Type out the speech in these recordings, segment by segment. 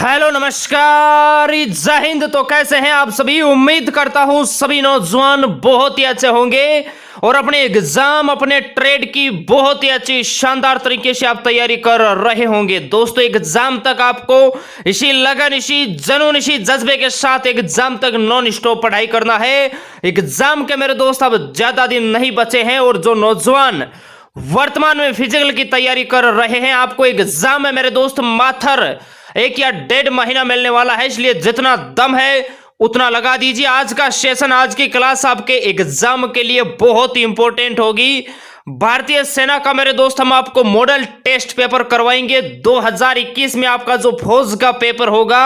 Hello नमस्कार जय हिंद। तो कैसे हैं आप सभी। उम्मीद करता हूं सभी नौजवान बहुत ही अच्छे होंगे और अपने एग्जाम अपने ट्रेड की बहुत ही अच्छी शानदार तरीके से आप तैयारी कर रहे होंगे। दोस्तों एग्जाम तक आपको इसी लगन इसी जुनून इसी जज्बे के साथ एग्जाम तक नॉन स्टॉप पढ़ाई करना है। एग्जाम के मेरे दोस्त अब ज्यादा दिन नहीं बचे हैं और जो नौजवान वर्तमान में फिजिकल की तैयारी कर रहे हैं आपको एग्जाम में मेरे दोस्त मात्र 1 या 1.5 महीना मिलने वाला है, इसलिए जितना दम है उतना लगा दीजिए। आज का सेशन आज की क्लास आपके एग्जाम के लिए बहुत ही इंपॉर्टेंट होगी। भारतीय सेना का मेरे दोस्त हम आपको मॉडल टेस्ट पेपर करवाएंगे 2021 में। आपका जो फौज का पेपर होगा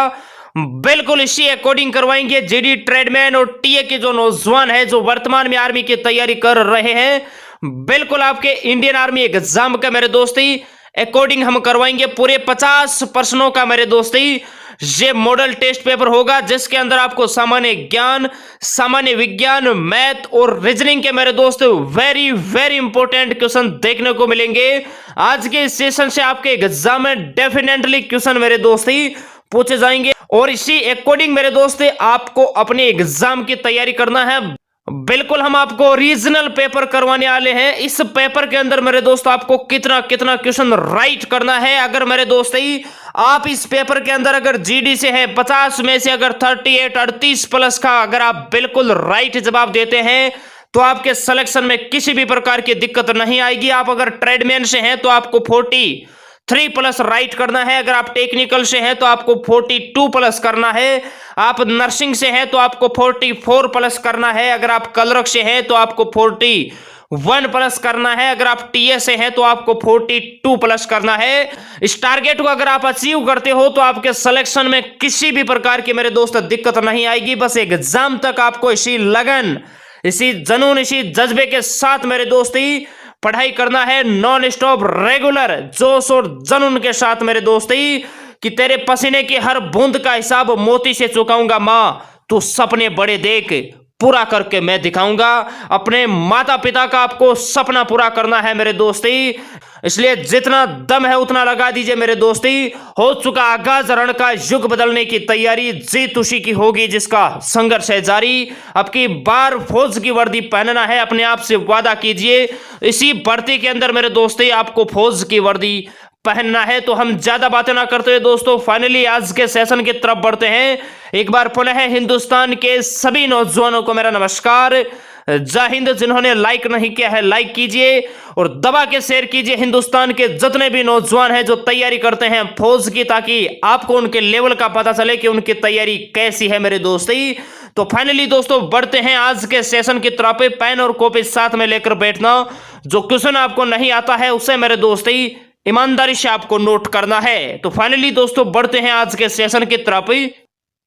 बिल्कुल इसी अकॉर्डिंग करवाएंगे। जीडी ट्रेडमैन और टीए के जो नौजवान है जो वर्तमान में आर्मी की तैयारी कर रहे हैं बिल्कुल आपके इंडियन आर्मी एग्जाम का मेरे दोस्ती अकॉर्डिंग हम करवाएंगे। पूरे 50 प्रश्नों का मेरे दोस्ती ये मॉडल टेस्ट पेपर होगा जिसके अंदर आपको सामान्य ज्ञान सामान्य विज्ञान मैथ और रीजनिंग के मेरे दोस्त वेरी वेरी इंपॉर्टेंट क्वेश्चन देखने को मिलेंगे। आज के इस सेशन से आपके एग्जाम में डेफिनेटली क्वेश्चन मेरे दोस्ती पूछे जाएंगे और इसी अकॉर्डिंग मेरे दोस्त आपको अपने एग्जाम की तैयारी करना है। बिल्कुल हम आपको रीजनल पेपर करवाने वाले हैं। इस पेपर के अंदर मेरे दोस्त आपको कितना कितना क्वेश्चन राइट करना है। अगर मेरे दोस्त ही आप इस पेपर के अंदर अगर जीडी से है 50 में से अगर 38 प्लस का अगर आप बिल्कुल राइट जवाब देते हैं तो आपके सिलेक्शन में किसी भी प्रकार की दिक्कत नहीं आएगी। आप अगर ट्रेडमैन से हैं तो आपको 43 प्लस राइट करना है। अगर आप टेक्निकल से हैं तो आपको 42 प्लस करना है। आप नर्सिंग से हैं तो आपको 44 प्लस करना है। अगर आप कलरक से हैं तो आपको 41 प्लस करना है। अगर आप टीए से हैं तो आपको 42 प्लस करना है। इस टारगेट को अगर आप अचीव करते हो तो आपके सिलेक्शन में किसी भी प्रकार की मेरे दोस्त दिक्कत नहीं आएगी। बस एग्जाम तक आपको इसी लगन इसी जुनून इसी जज्बे के साथ मेरे दोस्ती पढ़ाई करना है नॉन स्टॉप रेगुलर जोश और जुनून के साथ मेरे दोस्ती कि तेरे पसीने की हर बूंद का हिसाब मोती से चुकाऊंगा मां, तू सपने बड़े देख पूरा करके मैं दिखाऊंगा। अपने माता पिता का आपको सपना पूरा करना है मेरे दोस्ती, इसलिए जितना दम है उतना लगा दीजिए मेरे दोस्ती। हो चुका आगाज रण का युग बदलने की तैयारी, जीत उसी की होगी जिसका संघर्ष है जारी। अब की बार फौज की वर्दी पहनना है, अपने आप से वादा कीजिए इसी भर्ती के अंदर मेरे दोस्ती आपको फौज की वर्दी पहनना है। तो हम ज्यादा बातें ना करते हुए दोस्तों फाइनली आज के सेशन की तरफ बढ़ते हैं। एक बार पुनः हिंदुस्तान के सभी नौजवानों को मेरा नमस्कार जय हिंद। जिन्होंने लाइक नहीं किया है लाइक कीजिए और दबा के शेयर कीजिए हिंदुस्तान के जितने भी नौजवान हैं जो तैयारी करते हैं फौज की, ताकि आपको उनके लेवल का पता चले कि उनकी तैयारी कैसी है मेरे दोस्ती। तो फाइनली दोस्तों बढ़ते हैं आज के सेशन की तरफ। पेन और कॉपी साथ में लेकर बैठना। जो क्वेश्चन आपको नहीं आता है उसे मेरे दोस्ती ईमानदारी से आपको नोट करना है। तो फाइनली दोस्तों बढ़ते हैं आज के सेशन की तरफ।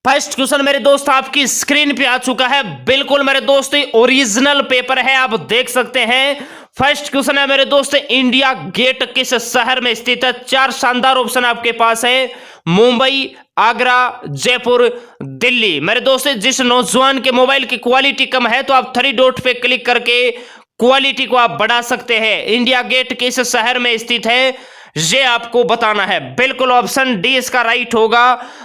फर्स्ट क्वेश्चन मेरे दोस्त आपकी स्क्रीन पे आ चुका है। बिल्कुल मेरे दोस्त ओरिजिनल पेपर है, आप देख सकते हैं। फर्स्ट क्वेश्चन है मेरे दोस्त इंडिया गेट किस शहर में स्थित है। 4 शानदार ऑप्शन आपके पास है, मुंबई, आगरा, जयपुर, दिल्ली। मेरे दोस्त जिस नौजवान के मोबाइल की क्वालिटी कम है तो आप 3 डॉट पे क्लिक करके क्वालिटी को आप बढ़ा सकते हैं। इंडिया गेट किस शहर में स्थित है ये आपको बताना है। बिल्कुल ऑप्शन डी इसका राइट होगा,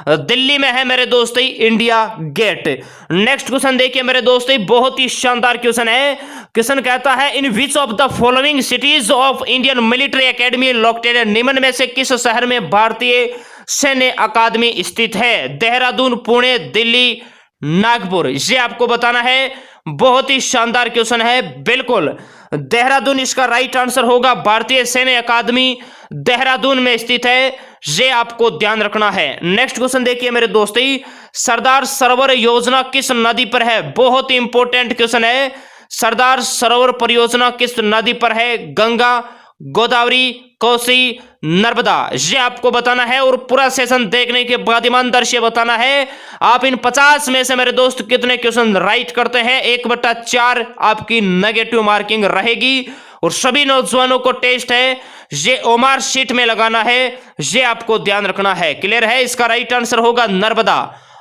दिल्ली में है मेरे दोस्त इंडिया गेट। नेक्स्ट क्वेश्चन देखिए मेरे दोस्त बहुत ही शानदार क्वेश्चन है। क्वेश्चन कहता है in which of the following cities of Indian Military Academy located. निम्न में से किस शहर में भारतीय सैन्य अकादमी स्थित है। देहरादून, पुणे, दिल्ली, नागपुर। ये आपको बताना है। बहुत ही शानदार क्वेश्चन है। बिल्कुल देहरादून इसका राइट आंसर होगा। भारतीय सैन्य अकादमी देहरादून में स्थित है, ये आपको ध्यान रखना है। नेक्स्ट क्वेश्चन देखिए मेरे दोस्ती सरदार सरोवर योजना किस नदी पर है। बहुत ही इंपॉर्टेंट क्वेश्चन है। सरदार सरोवर परियोजना किस नदी पर है। गंगा, गोदावरी, कोसी, नर्मदा। ये आपको बताना है और पूरा सेशन देखने के बाद ईमानदारी से बताना है आप इन 50 में से मेरे दोस्त कितने क्वेश्चन राइट करते हैं। 1/4 आपकी नेगेटिव मार्किंग रहेगी और सभी नौजवानों को टेस्ट है ये ओमार शीट में लगाना है, ये आपको ध्यान रखना है। क्लियर है। इसका राइट आंसर होगा Narmada,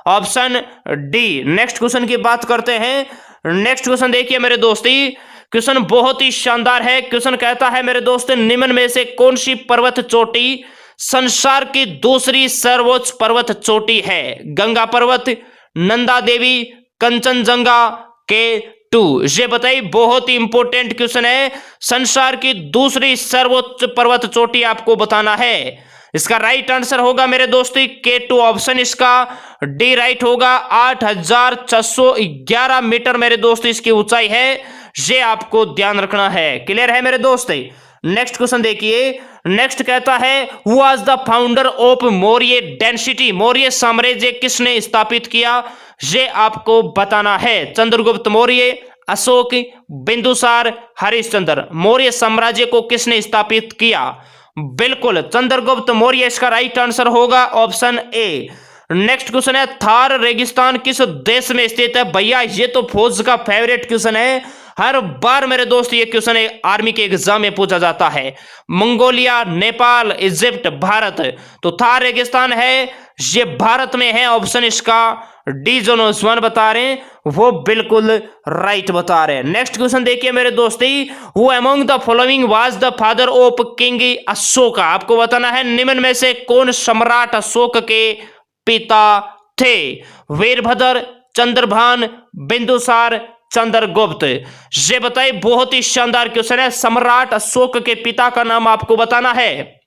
option D. Next question की बात करते हैं। नेक्स्ट क्वेश्चन देखिए मेरे दोस्ती क्वेश्चन बहुत ही शानदार है। क्वेश्चन कहता है मेरे दोस्त निम्न में से कौन सी पर्वत चोटी संसार की दूसरी सर्वोच्च पर्वत चोटी है? गंगा पर्वत, नंदा देवी, कंचनजंगा, K2। ये बताइए, बहुत ही इंपॉर्टेंट क्वेश्चन है। संसार की दूसरी सर्वोच्च पर्वत चोटी आपको बताना है। इसका राइट आंसर होगा मेरे दोस्तों K2 ऑप्शन, इसका डी राइट होगा। 8611 मीटर मेरे दोस्त इसकी ऊंचाई है, ये आपको ध्यान रखना है। क्लियर है मेरे दोस्त? नेक्स्ट क्वेश्चन देखिए। नेक्स्ट कहता है, who was the founder of Maurya density? Maurya साम्राज्य किसने स्थापित किया? ये आपको बताना है। चंद्रगुप्त मौर्य, अशोक, बिंदुसार, हरिश्चंद्र। मौर्य साम्राज्य को किसने स्थापित किया? बिल्कुल चंद्रगुप्त मौर्य इसका राइट आंसर होगा, ऑप्शन ए। नेक्स्ट क्वेश्चन है, थार रेगिस्तान किस देश में स्थित है? भैया ये तो फौज का फेवरेट क्वेश्चन है, हर बार मेरे दोस्त ये क्वेश्चन आर्मी के एग्जाम में पूछा जाता है। Mongolia, Nepal, Egypt, Bharat. तो थार रेगिस्तान है, ये भारत में है, ऑप्शन इसका डी। जो नौजवान बता रहे हैं वो बिल्कुल राइट बता रहे हैं। नेक्स्ट क्वेश्चन देखिए मेरे दोस्ती, who among the following was the father of king Ashoka? आपको बताना है निम्न में से कौन सम्राट अशोक के पिता थे? वीरभद्र, चंद्रभान, बिंदुसार, चंद्रगुप्त। ये बताइए, बहुत ही शानदार क्वेश्चन है। सम्राट अशोक के पिता का नाम आपको बताना है।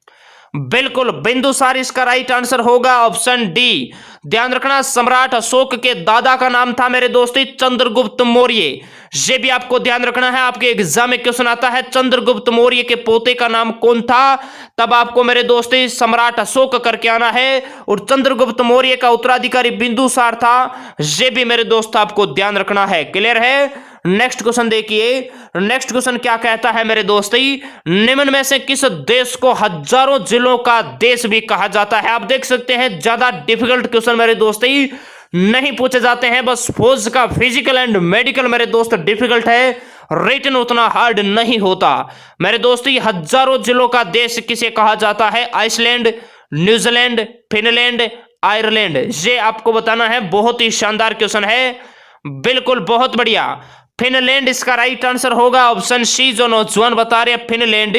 बिल्कुल बिंदुसार इसका राइट आंसर होगा, ऑप्शन डी। ध्यान रखना, सम्राट अशोक के दादा का नाम था मेरे दोस्ती चंद्रगुप्त मौर्य। ये भी आपको ध्यान रखना है, आपके एग्जाम में क्वेश्चन आता है चंद्रगुप्त मौर्य के पोते का नाम कौन था, तब आपको मेरे दोस्ती सम्राट अशोक करके आना है। और चंद्रगुप्त मौर्य का उत्तराधिकारी बिंदुसार था, ये भी मेरे दोस्त आपको ध्यान रखना है। क्लियर है? नेक्स्ट क्वेश्चन देखिए। नेक्स्ट क्वेश्चन क्या कहता है मेरे दोस्ती, निम्न में से किस देश को हजारों जिलों का देश भी कहा जाता है? आप देख सकते हैं ज्यादा डिफिकल्ट क्वेश्चन मेरे दोस्ती नहीं पूछे जाते हैं, बस फौज का फिजिकल एंड मेडिकल मेरे दोस्त डिफिकल्ट है, रिटन उतना हार्ड नहीं होता मेरे दोस्ती। हजारों जिलों का देश किसे कहा जाता है? Iceland, New Zealand, Finland, Ireland. ये आपको बताना है, बहुत ही शानदार क्वेश्चन है। बिल्कुल बहुत बढ़िया, फिनलैंड इसका राइट आंसर होगा, ऑप्शन सी। जो नौजवान बता रहे हैं फिनलैंड,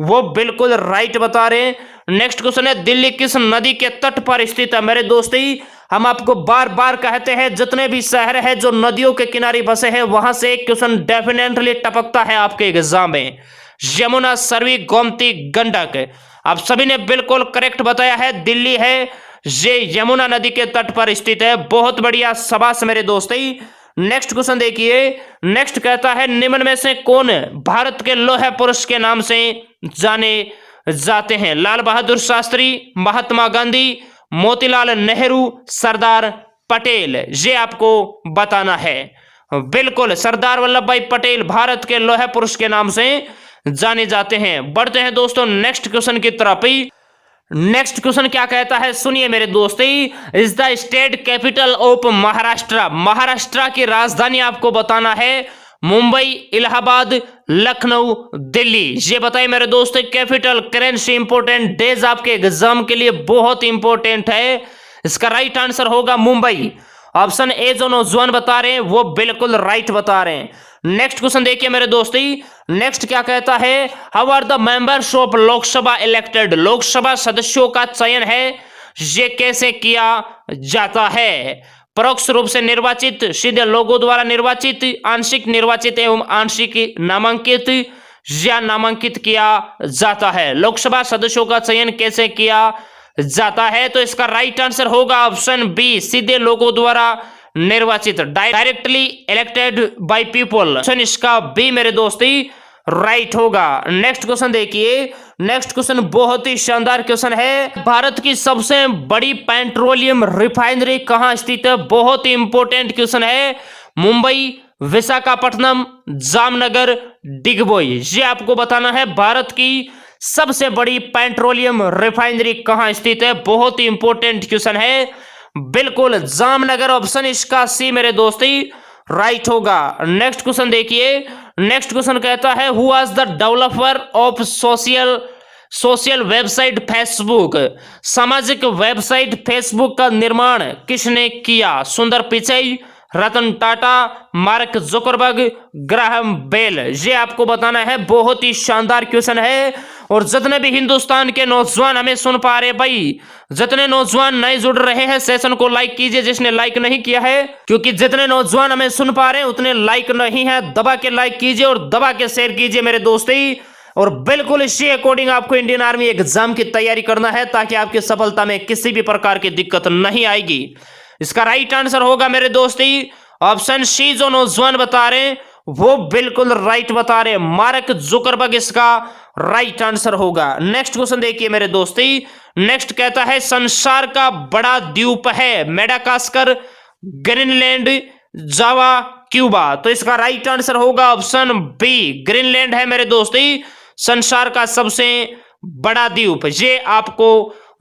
वो बिल्कुल राइट बता रहे हैं। नेक्स्ट क्वेश्चन है, दिल्ली किस नदी के तट पर स्थित है? मेरे दोस्ती हम आपको बार बार कहते हैं, जितने भी शहर है जो नदियों के किनारे बसे हैं वहां से एक क्वेश्चन डेफिनेटली टपकता है आपके एग्जाम में। यमुना, सरवी, गोमती, गंडक। आप सभी ने बिल्कुल करेक्ट बताया है, दिल्ली है, ये यमुना नदी के तट पर स्थित है। बहुत बढ़िया, शाबाश मेरे दोस्ती। नेक्स्ट क्वेश्चन देखिए। नेक्स्ट कहता है, निम्न में से कौन भारत के लौह पुरुष के नाम से जाने जाते हैं? लाल बहादुर शास्त्री, महात्मा गांधी, मोतीलाल नेहरू, सरदार पटेल। ये आपको बताना है। बिल्कुल सरदार वल्लभ भाई पटेल भारत के लौह पुरुष के नाम से जाने जाते हैं। बढ़ते हैं दोस्तों नेक्स्ट क्वेश्चन की तरफ। नेक्स्ट क्वेश्चन क्या कहता है, सुनिए मेरे दोस्ती, is the state capital of Maharashtra? Maharashtra की राजधानी आपको बताना है। मुंबई, इलाहाबाद, लखनऊ, दिल्ली। ये बताइए मेरे दोस्तों, कैपिटल, करेंसी, इंपोर्टेंट डेज आपके एग्जाम के लिए बहुत इंपॉर्टेंट है। इसका राइट आंसर होगा मुंबई, ऑप्शन ए। जो नौजवान बता रहे हैं वो बिल्कुल राइट बता रहे हैं। नेक्स्ट क्वेश्चन देखिए मेरे दोस्ती। नेक्स्ट क्या कहता है, how are the members of Lok Sabha elected? Lok Sabha सदस्यों का चयन है, ये कैसे किया जाता है? परोक्ष रूप से निर्वाचित, सीधे लोगों द्वारा निर्वाचित, आंशिक निर्वाचित एवं आंशिक नामांकित, या नामांकित किया जाता है? लोकसभा सदस्यों का चयन कैसे किया जाता है? तो इसका राइट आंसर होगा ऑप्शन बी, सीधे लोगों द्वारा निर्वाचित, directly elected by people. Option इसका बी मेरे दोस्ती राइट होगा। नेक्स्ट क्वेश्चन देखिए। नेक्स्ट क्वेश्चन बहुत ही शानदार क्वेश्चन है, भारत की सबसे बड़ी पेट्रोलियम रिफाइनरी कहां स्थित है? बहुत ही इंपॉर्टेंट क्वेश्चन है। मुंबई, विशाखापट्टनम, जामनगर, डिगबोई। ये आपको बताना है, भारत की सबसे बड़ी पेट्रोलियम रिफाइनरी कहां स्थित है? बहुत ही इंपॉर्टेंट क्वेश्चन है। बिल्कुल जामनगर, ऑप्शन इसका सी मेरे दोस्ती राइट होगा। नेक्स्ट क्वेश्चन देखिए। नेक्स्ट क्वेश्चन कहता है, who was the developer of social website Facebook? सामाजिक वेबसाइट फेसबुक का निर्माण किसने किया? Sundar Pichai, Ratan Tata, Mark Zuckerberg, Graham Bell. ये आपको बताना है, बहुत ही शानदार क्वेश्चन है और जितने भी हिंदुस्तान के नौजवान हमें सुन पा रहे भाई, जितने नौजवान नए जुड़ रहे हैं सेशन को लाइक कीजिए जिसने लाइक नहीं किया है, क्योंकि जितने नौजवान हमें सुन पा रहे हैं उतने लाइक नहीं है। दबा के लाइक कीजिए और दबा के शेयर कीजिए मेरे दोस्ती। और बिल्कुल इसी अकॉर्डिंग आपको इंडियन आर्मी एग्जाम की तैयारी करना है ताकि आपकी सफलता में किसी भी प्रकार की दिक्कत नहीं आएगी। इसका राइट आंसर होगा मेरे दोस्ती ऑप्शन सी। जो नौजवान बता रहे हैं वो बिल्कुल राइट बता रहे हैं, मार्क जुकरबर्ग इसका राइट आंसर होगा। नेक्स्ट क्वेश्चन देखिए मेरे दोस्ती। नेक्स्ट कहता है संसार का बड़ा द्वीप है मेडागास्कर, ग्रीनलैंड, जावा, क्यूबा। तो इसका राइट आंसर होगा ऑप्शन बी, ग्रीनलैंड है मेरे दोस्ती संसार का सबसे बड़ा द्वीप। ये आपको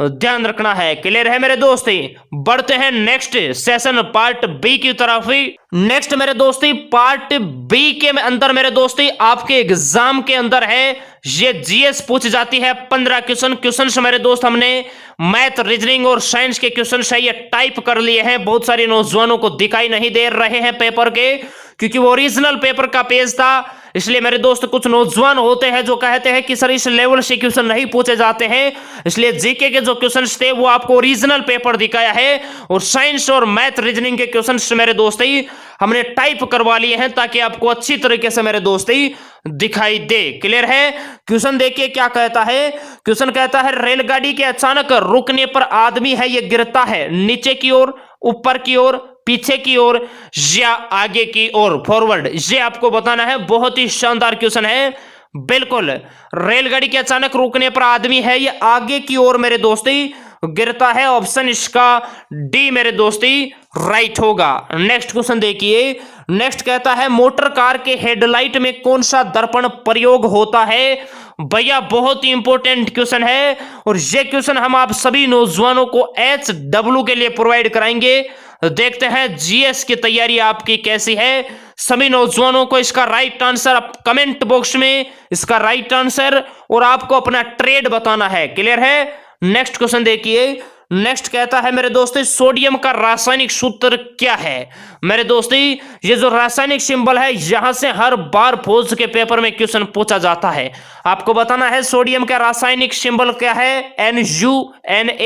ध्यान रखना है। क्लियर है मेरे दोस्ती। बढ़ते हैं नेक्स्ट सेशन पार्ट बी की तरफ। नेक्स्ट मेरे दोस्ती पार्ट बी के अंदर मेरे दोस्ती आपके एग्जाम के अंदर है ये जीएस पूछ जाती है 15 क्वेश्चंस मेरे दोस्त हमने मैथ, रीजनिंग और साइंस के क्वेश्चंस है ये टाइप कर लिए हैं। बहुत सारे नौजवानों को दिखाई नहीं दे रहे हैं पेपर के, क्योंकि वो ओरिजिनल पेपर का पेज था। इसलिए मेरे दोस्त कुछ नौजवान होते हैं जो कहते हैं कि सर इस लेवल से क्वेश्चन नहीं पूछे जाते हैं, इसलिए जीके के जो क्वेश्चंस थे वो आपको ओरिजिनल पेपर दिखाया है। और साइंस और मैथ, रीजनिंग के क्वेश्चंस मेरे दोस्ती हमने टाइप करवा लिए हैं ताकि आपको अच्छी तरीके से मेरे दोस्ती दिखाई दे। क्लियर है। क्वेश्चन देखिए क्या कहता है। क्वेश्चन कहता है रेलगाड़ी के अचानक रुकने पर आदमी है ये गिरता है नीचे की ओर, ऊपर की ओर, पीछे की ओर या आगे की ओर, फॉरवर्ड। ये आपको बताना है। बहुत ही शानदार क्वेश्चन है। बिल्कुल रेलगाड़ी के अचानक रुकने पर आदमी है ये आगे की ओर मेरे दोस्ती गिरता है। ऑप्शन इसका डी मेरे दोस्ती राइट होगा। नेक्स्ट क्वेश्चन देखिए। नेक्स्ट कहता है मोटर कार के हेडलाइट में कौन सा दर्पण प्रयोग होता है। भैया बहुत ही इंपॉर्टेंट क्वेश्चन है और ये क्वेश्चन हम आप सभी नौजवानों को HW के लिए प्रोवाइड कराएंगे। देखते हैं जीएस की तैयारी आपकी कैसी है। सभी नौजवानों को इसका राइट आंसर कमेंट बॉक्स में इसका राइट आंसर और आपको अपना ट्रेड बताना है। क्लियर है। नेक्स्ट क्वेश्चन देखिए। नेक्स्ट कहता है मेरे दोस्तों सोडियम का रासायनिक सूत्र क्या है। मेरे दोस्ती ये जो रासायनिक सिंबल है यहां से हर बार फौज के पेपर में क्वेश्चन पूछा जाता है। आपको बताना है सोडियम का रासायनिक सिंबल क्या है, NU, Na,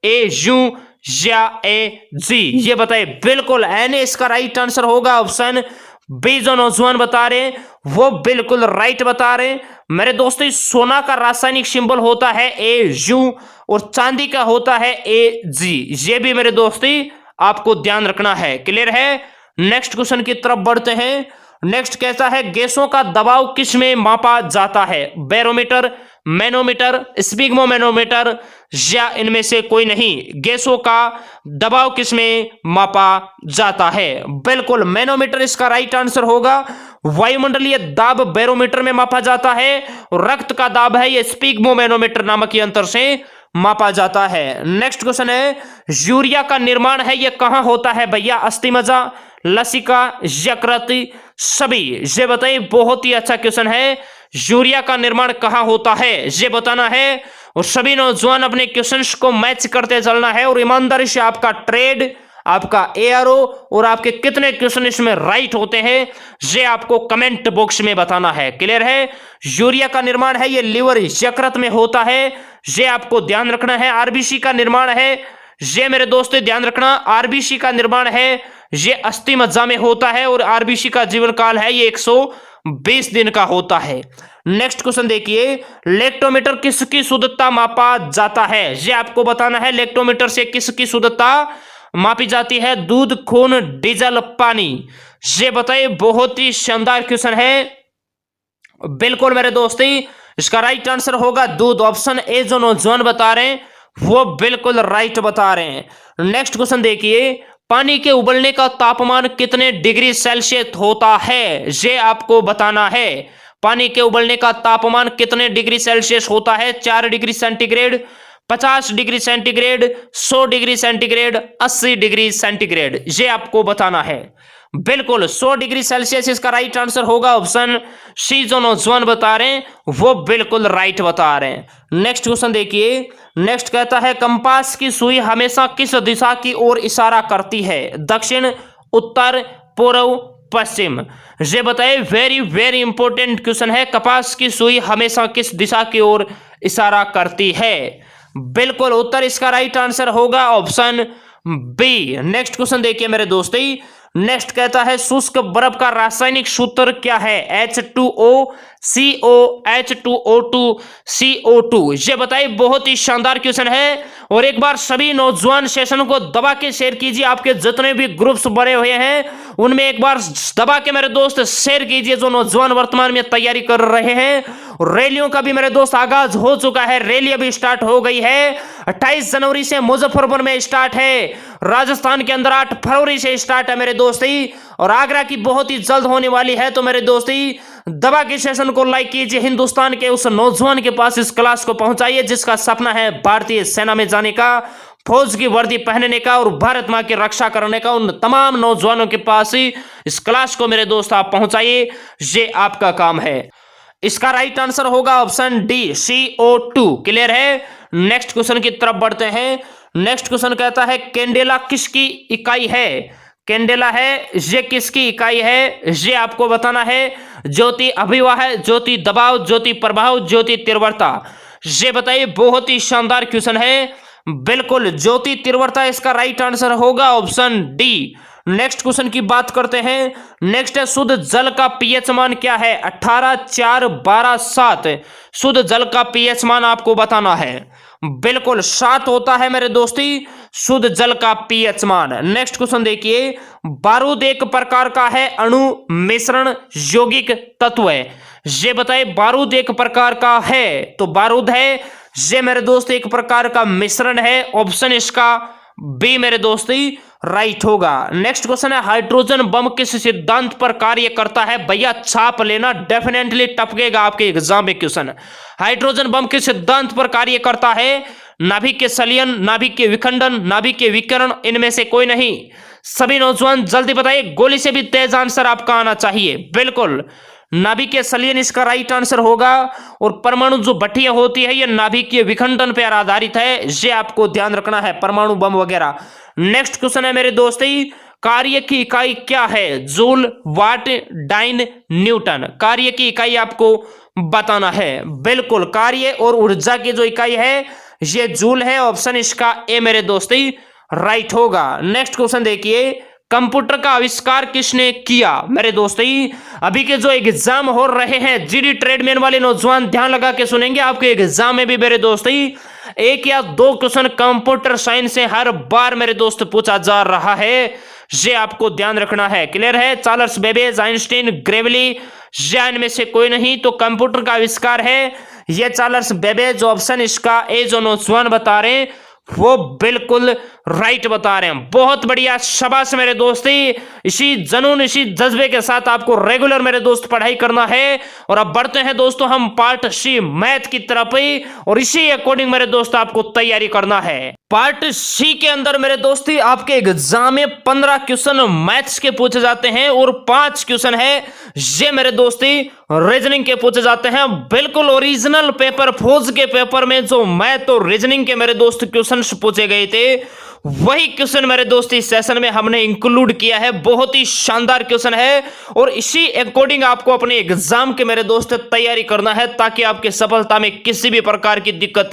AU या AG। ये बताइए। बिल्कुल Na इसका राइट आंसर होगा। ऑप्शन बी जो नौजवान बता रहे हैं वो बिल्कुल राइट बता रहे हैं। मेरे दोस्तों सोना का रासायनिक सिंबल होता है AU और चांदी का होता है AG। ये भी मेरे दोस्ती आपको ध्यान रखना है। क्लियर है। नेक्स्ट क्वेश्चन की तरफ बढ़ते हैं। नेक्स्ट कैसा है गैसों का दबाव किस में मापा जाता है। बैरोमीटर, मैनोमीटर, स्पिग्मोमैनोमीटर या इनमें से कोई नहीं। गैसों का दबाव किस में मापा जाता है। बिल्कुल मैनोमीटर इसका राइट आंसर होगा। वायुमंडलीय दाब बैरोमीटर में मापा जाता है और रक्त का दाब है ये स्पिग्मोमैनोमीटर नामक यंत्र से मापा जाता है। नेक्स्ट क्वेश्चन है यूरिया का निर्माण है ये कहां होता है भैया। अस्थिमज्जा, लसिका, यकृत, सभी। ये बताइए। बहुत ही अच्छा क्वेश्चन है। यूरिया का निर्माण कहां होता है ये बताना है और सभी नौजवान अपने क्वेश्चंस को मैच करते चलना है और ईमानदारी से आपका ट्रेड, आपका ARO और आपके कितने क्वेश्चन इसमें राइट होते हैं ये आपको कमेंट बॉक्स में बताना है। क्लियर है। यूरिया का निर्माण है ये लिवर, यकृत में होता है। ये आपको ध्यान रखना है। RBC का निर्माण है ये मेरे दोस्तों ध्यान रखना। RBC का निर्माण है ये अस्थि मज्जा में होता है और RBC का जीवन काल है ये 120 दिन का होता है। नेक्स्ट क्वेश्चन देखिए। लेक्टोमीटर किसकी शुद्धता मापा जाता है ये आपको बताना है। लेक्टोमीटर से किसकी शुद्धता मापी जाती है। दूध, खून, डीजल, पानी। ये बताइए। बहुत ही शानदार क्वेश्चन है। बिल्कुल मेरे दोस्ती इसका राइट आंसर होगा दूध। ऑप्शन ए जो नौजवान बता रहे हैं वो बिल्कुल राइट बता रहे हैं। नेक्स्ट क्वेश्चन देखिए। पानी के उबलने का तापमान कितने डिग्री सेल्सियस होता है ये आपको बताना है। पानी के उबलने का तापमान कितने डिग्री सेल्सियस होता है। 4 degree centigrade, 50 degree centigrade, 100 degree centigrade, 80 degree centigrade. ये आपको बताना है। बिल्कुल 100 डिग्री सेल्सियस इसका राइट आंसर होगा। ऑप्शन सी जो नौजवान बता रहे हैं वो बिल्कुल राइट बता रहे हैं। नेक्स्ट क्वेश्चन देखिए। नेक्स्ट कहता है कंपास की सुई हमेशा किस दिशा की ओर इशारा करती है। दक्षिण, उत्तर, पूर्व, पश्चिम। ये बताइए, वेरी वेरी इंपॉर्टेंट क्वेश्चन है, कपास की सुई हमेशा किस दिशा की ओर इशारा करती है? बिल्कुल उत्तर इसका राइट आंसर होगा ऑप्शन बी। नेक्स्ट क्वेश्चन देखिए मेरे दोस्ती, नेक्स्ट कहता है शुष्क बर्फ का रासायनिक सूत्र क्या है? H2O CO H2O2 CO2। ये बताइए, बहुत ही शानदार क्वेश्चन है और एक बार सभी नौजवान सेशन को दबा के शेयर कीजिए। आपके जितने भी ग्रुप्स बने हुए हैं उनमें एक बार दबा के मेरे दोस्त शेयर कीजिए, जो नौजवान वर्तमान में तैयारी कर रहे हैं। रैलियों का भी मेरे दोस्त आगाज हो चुका है, रैली अभी स्टार्ट हो गई है। 28 जनवरी से मुजफ्फरपुर में स्टार्ट है, राजस्थान के अंदर 8 फरवरी से स्टार्ट है मेरे दोस्ती, और आगरा की बहुत ही जल्द होने वाली है। तो मेरे दोस्ती दबा के सेशन को लाइक कीजिए, हिंदुस्तान के उस नौजवान के पास इस क्लास को पहुंचाइए जिसका सपना है भारतीय सेना में जाने का, फौज की वर्दी पहनने का और भारत मां की रक्षा करने का। उन तमाम नौजवानों के पास ही इस क्लास को मेरे दोस्त आप पहुंचाइए, ये आपका काम है। इसका राइट आंसर होगा ऑप्शन डी CO2। क्लियर है? नेक्स्ट क्वेश्चन की तरफ बढ़ते हैं। नेक्स्ट क्वेश्चन कहता है कैंडेला किसकी इकाई है? कैंडेला है ये किसकी इकाई है? ये आपको बताना है। ज्योति अभिवाह, ज्योति दबाव, ज्योति प्रभाव, ज्योति तीव्रता। ये बताइए, बहुत ही शानदार क्वेश्चन है। बिल्कुल ज्योति तीव्रता इसका राइट आंसर होगा ऑप्शन डी। नेक्स्ट क्वेश्चन की बात करते हैं। नेक्स्ट है शुद्ध जल का पीएच मान क्या है? 18, 4, 12, 7। शुद्ध जल का पीएच मान आपको बताना है। बिल्कुल 7 होता है मेरे दोस्ती शुद्ध जल का पीएच मान। नेक्स्ट क्वेश्चन देखिए, बारूद एक प्रकार का है अणु, मिश्रण, यौगिक, तत्व है। ये बताइए, बारूद एक प्रकार का है तो बारूद है ये मेरे दोस्त एक प्रकार का मिश्रण है। ऑप्शन इसका बी मेरे दोस्ती राइट होगा। नेक्स्ट क्वेश्चन है हाइड्रोजन बम किस सिद्धांत पर कार्य करता है? भैया छाप लेना, डेफिनेटली टपकेगा आपके एग्जाम में क्वेश्चन। हाइड्रोजन बम किस सिद्धांत पर कार्य करता है? नाभिक के संलयन, नाभिक के विखंडन, नाभिक के विकिरण, इनमें से कोई नहीं। सभी नौजवान जल्दी बताइए, गोली से भी तेज आंसर आपका आना चाहिए। बिल्कुल नाभिक के संलयन इसका राइट आंसर होगा। और परमाणु जो भट्टियां होती है ये नाभिक के विखंडन पर आधारित है, ये आपको ध्यान रखना है, परमाणु बम वगैरह। नेक्स्ट क्वेश्चन है मेरे दोस्ती, कार्य की इकाई क्या है? जूल, वाट, डाइन, न्यूटन। कार्य की इकाई आपको बताना है। बिल्कुल कार्य और ऊर्जा की जो इकाई है ये जूल है। ऑप्शन इसका ए मेरे दोस्ती राइट होगा। नेक्स्ट क्वेश्चन देखिए, कंप्यूटर का आविष्कार किसने किया? मेरे दोस्ती अभी के जो एग्जाम हो रहे हैं जीडी ट्रेडमैन वाले नौजवान ध्यान लगा के सुनेंगे, आपके एग्जाम में भी मेरे दोस्ती 1 या 2 क्वेश्चन कंप्यूटर साइंस से हर बार मेरे दोस्त पूछा जा रहा है, ये आपको ध्यान रखना है। क्लियर है? चार्ल्स बेबेज, आइंस्टीन, ग्रेवली, या इनमें से कोई नहीं तो कंप्यूटर का आविष्कार है ये चार्ल्स बेबेज। ऑप्शन इसका ए जो नौजवान बता रहे हैं वो बिल्कुल राइट बता रहे हैं। बहुत बढ़िया, शाबाश मेरे दोस्ती। इसी जुनून इसी जज्बे के साथ आपको रेगुलर मेरे दोस्त पढ़ाई करना है। और अब बढ़ते हैं दोस्तों हम पार्ट सी मैथ की तरफ ही, और इसी अकॉर्डिंग मेरे दोस्त आपको तैयारी करना है। पार्ट सी के अंदर मेरे दोस्ती आपके एग्जाम में 15 क्वेश्चन मैथ्स के पूछे जाते हैं और 5 क्वेश्चन है ये मेरे दोस्ती रीजनिंग के पूछे जाते हैं। बिल्कुल ओरिजिनल पेपर फौज के पेपर में जो मैथ और रीजनिंग के मेरे दोस्त क्वेश्चन पूछे गए थे वही क्वेश्चन मेरे दोस्त इस सेशन में हमने इंक्लूड किया है। बहुत ही शानदार क्वेश्चन है और इसी अकॉर्डिंग आपको अपने एग्जाम के मेरे दोस्त तैयारी करना है ताकि आपकी सफलता में किसी भी प्रकार की दिक्कत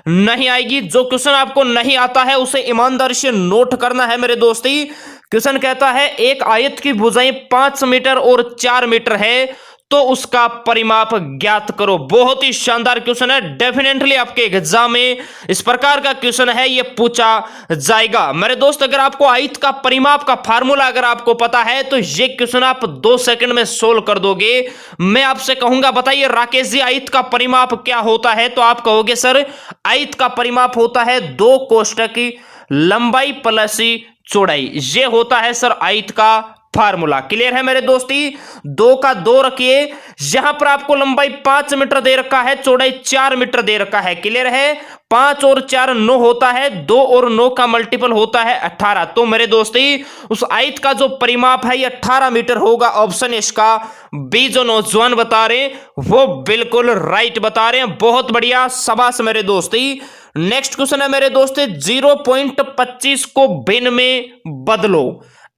नहीं आएगी। जो क्वेश्चन आपको नहीं आता है उसे ईमानदारी से नोट करना है मेरे दोस्ती। क्वेश्चन कहता है एक आयत की भुजाएं 5 मीटर और 4 मीटर है तो उसका परिमाप ज्ञात करो। बहुत ही शानदार क्वेश्चन है, डेफिनेटली आपके एग्जाम में इस प्रकार का क्वेश्चन है ये पूछा जाएगा। मेरे दोस्त अगर आपको आयत का परिमाप का फार्मूला अगर आपको पता है तो ये क्वेश्चन आप 2 सेकंड में सोल्व कर दोगे। मैं आपसे कहूंगा बताइए राकेश जी आयत का परिमाप क्या होता है, तो आप कहोगे सर आयत का परिमाप होता है 2 कोष्ठक की लंबाई प्लस चौड़ाई, ये होता है सर आयत का फार्मूला। क्लियर है मेरे दोस्ती? 2 का 2 रखिए, यहां पर आपको लंबाई 5 मीटर दे रखा है, चौड़ाई 4 मीटर दे रखा है। क्लियर है? 5 और 4 9 होता है, 2 और 9 का मल्टीपल होता है 18। तो मेरे दोस्ती उस आयत का जो परिमाप है ये 18 मीटर होगा। ऑप्शन इसका बी जो नौजवान बता रहे हैं वो बिल्कुल राइट बता रहे हैं। बहुत बढ़िया, शाबाश मेरे दोस्ती। नेक्स्ट क्वेश्चन है मेरे दोस्ती 0.25 को भिन्न में बदलो।